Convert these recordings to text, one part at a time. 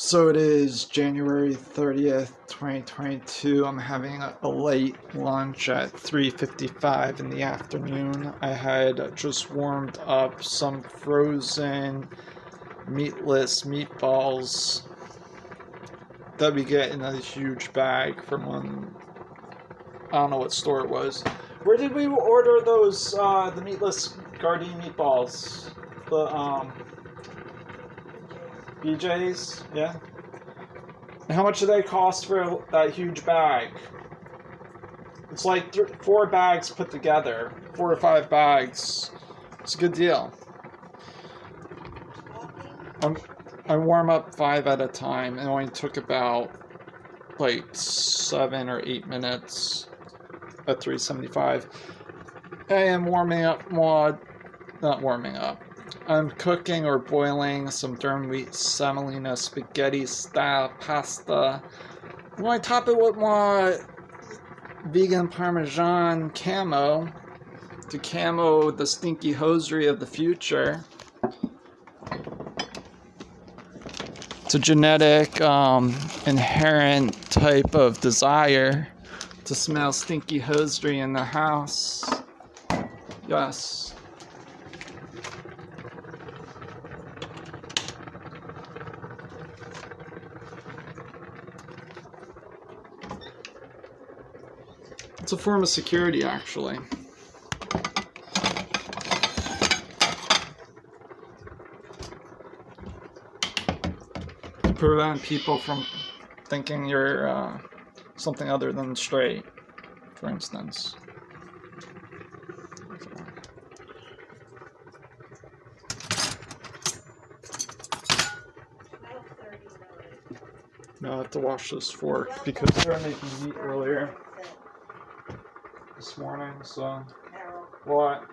So it is January 30th, 2022. I'm having a late lunch at 3:55 in the afternoon. I had just warmed up some frozen meatless meatballs that we get in a huge bag from one, I don't know what store it was. Where did we order those, the meatless Gardein meatballs? The, BJ's? Yeah. And how much do they cost for that huge bag? It's like 4 bags put together. 4 or 5 bags. It's a good deal. I warm up 5 at a time. It only took about like 7 or 8 minutes at 375. I am warming up not warming up. I'm cooking or boiling some durum wheat semolina spaghetti style pasta. I'm going to top it with more vegan parmesan camo to camo the stinky hosiery of the future. It's a genetic, inherent type of desire to smell stinky hosiery in the house. Yes. It's a form of security, actually. To prevent people from thinking you're something other than straight, for instance. Now I have to wash this fork because they were making meat earlier this morning, so. Harold, What?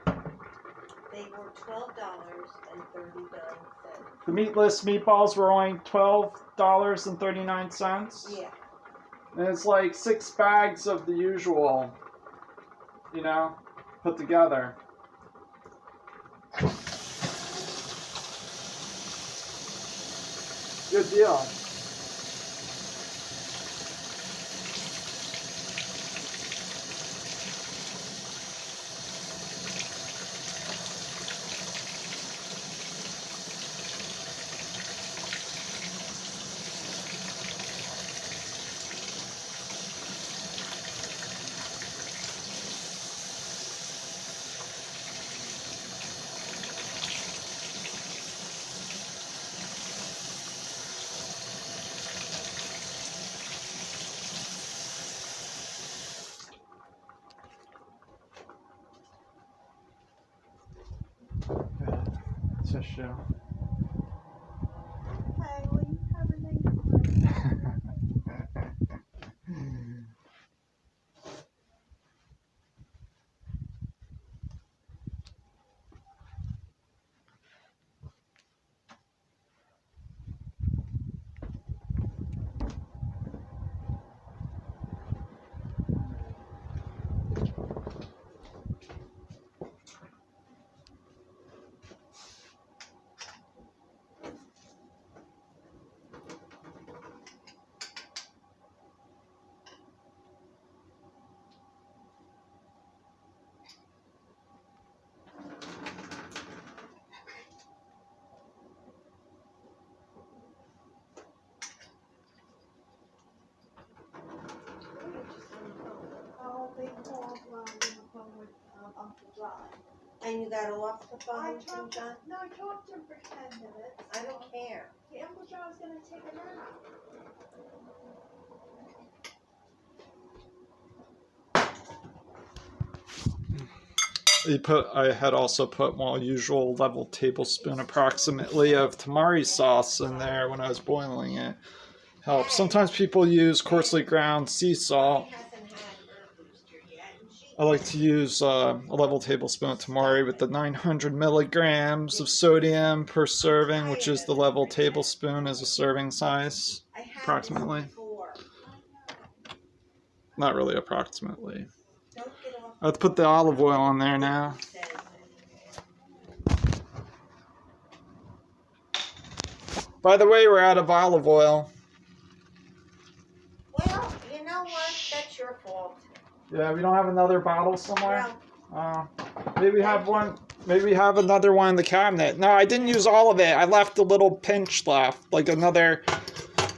they were $12.39. The meatless meatballs were only $12.39? Yeah. And it's like 6 bags of the usual, you know, put together. Good deal. Tissue. Hey, will you have a name? Oh, they called while on the phone with Uncle John. And you got off the phone with Uncle John? No, I talked to him for 10 minutes. I don't care. The Uncle John was going to take a nap. I had also put my usual level tablespoon approximately of tamari sauce in there when I was boiling it. Helps. Sometimes people use coarsely ground sea salt. He hasn't had her booster yet, and she I like to use a level tablespoon of tamari with the 900 milligrams of sodium per serving, which is the level tablespoon as a serving size, I had this approximately. before. Not really approximately. Don't get off. I have to put the olive oil on there now. By the way, we're out of olive oil. Well, you know what? That's your fault. Yeah, we don't have another bottle somewhere. Well, Maybe we have one. Maybe we have another one in the cabinet. No, I didn't use all of it. I left a little pinch left, like another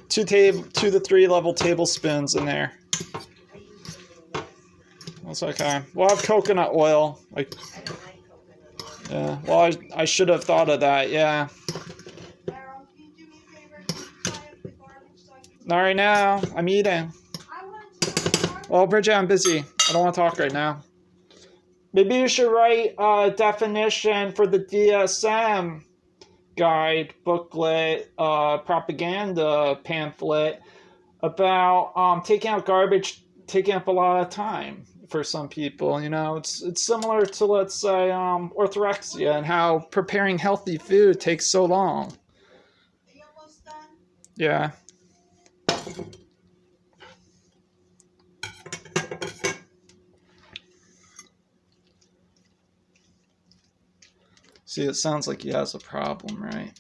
2 to 3 level tablespoons in there. That's okay. We'll have coconut oil. Like, I don't like coconut oil. yeah. Well, I should have thought of that. Yeah. Carol, can you do me a favor? Can you tie up the garbage so I can take Not right now. I'm eating. I want to take out the garbage. Well, Bridget, I'm busy. I don't want to talk right now. Maybe you should write a definition for the DSM guide, booklet, propaganda pamphlet about taking out garbage, taking up a lot of time for some people. You know, it's similar to, let's say, orthorexia and how preparing healthy food takes so long. Are you almost done? Yeah. See, it sounds like he has a problem, right?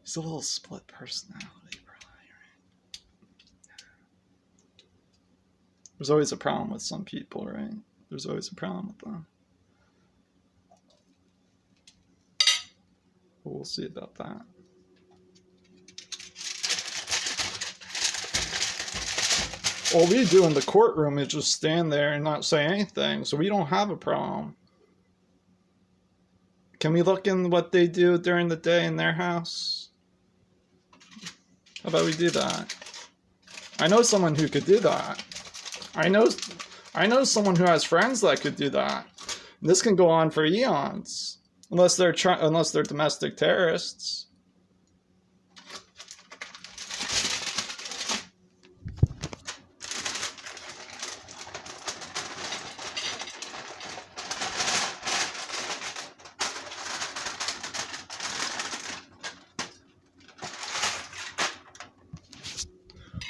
He's a little split personality, probably, right? There's always a problem with some people, right? There's always a problem with them. But we'll see about that. All we do in the courtroom is just stand there and not say anything, so we don't have a problem. Can we look in what they do during the day in their house? How about we do that? I know someone who could do that. I know someone who has friends that could do that. And this can go on for eons, unless they're domestic terrorists.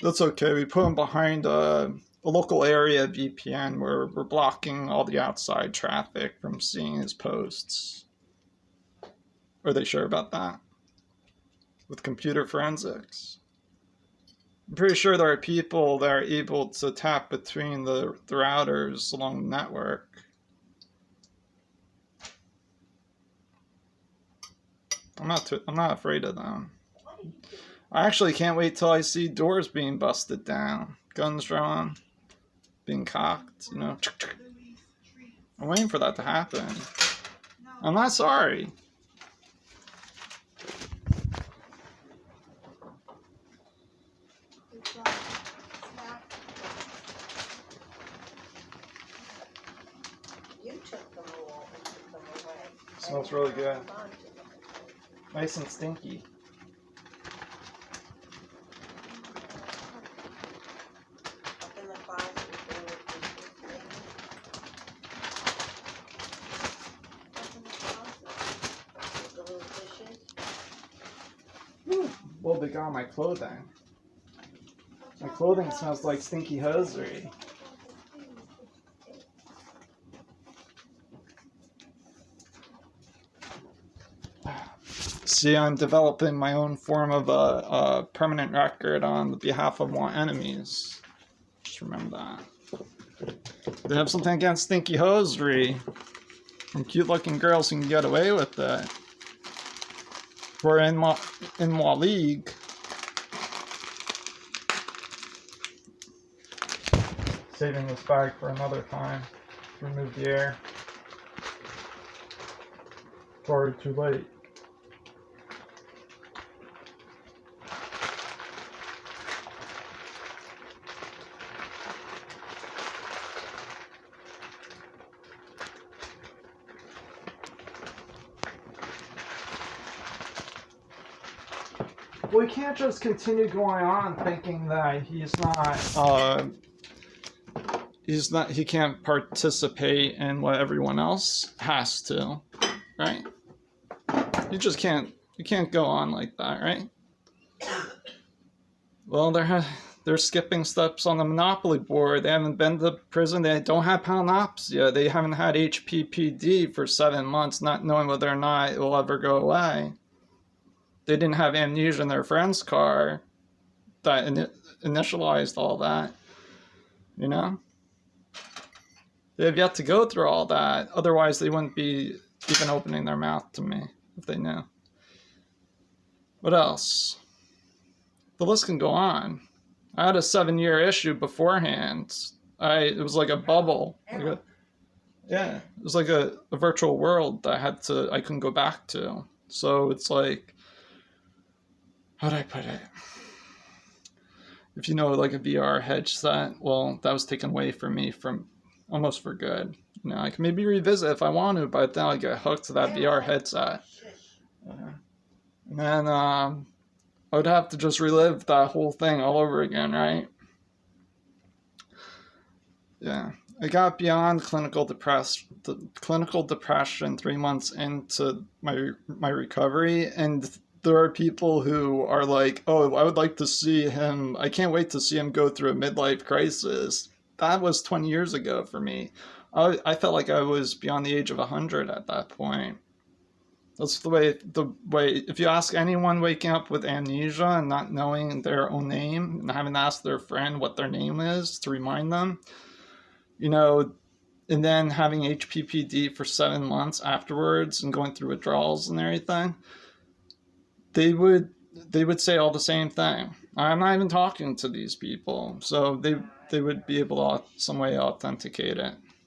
That's okay. We put them behind a local area VPN where we're blocking all the outside traffic from seeing his posts. Are they sure about that? With computer forensics? I'm pretty sure there are people that are able to tap between the routers along the network. I'm not afraid of them. I actually can't wait till I see doors being busted down, guns drawn, being cocked, you know. I'm waiting for that to happen. I'm not sorry. Good job. Snap. You took them all and took them away. Smells really good. Hold on to them. Nice and stinky. Up in the closet with the little dishes. What's in the closet? With the little dishes. Well, they got my clothing. My clothing smells like stinky hosiery. See, I'm developing my own form of a permanent record on the behalf of more enemies. Just remember that. They have something against stinky hosiery from cute-looking girls who can get away with it. We're in my league. Saving this bag for another time. Remove the air. It's already too late. We can't just continue going on thinking that he can't participate in what everyone else has to, right? You can't go on like that, right? Well, they're skipping steps on the Monopoly board. They haven't been to prison. They don't have panopsia. They haven't had HPPD for 7 months, not knowing whether or not it will ever go away. they didn't have amnesia in their friend's car that initialized all that, you know? They have yet to go through all that. Otherwise, they wouldn't be even opening their mouth to me if they knew. What else? The list can go on. I had a 7-year issue beforehand. It was like a bubble. It was like a virtual world that I couldn't go back to. So it's like, how'd I put it? If you know, like a VR headset, well, that was taken away from me from almost for good. You know, I can maybe revisit if I want to, but then I get hooked to that VR headset. And then I would have to just relive that whole thing all over again, right? Yeah. I got beyond clinical depression 3 months into my recovery, and there are people who are like, oh, I would like to see him, I can't wait to see him go through a midlife crisis. That was 20 years ago for me. I felt like I was beyond the age of 100 at that point. That's the way, if you ask anyone waking up with amnesia and not knowing their own name and having to ask their friend what their name is to remind them, you know, and then having HPPD for 7 months afterwards and going through withdrawals and everything, they would say all the same thing. I'm not even talking to these people, so they would be able to some way authenticate it.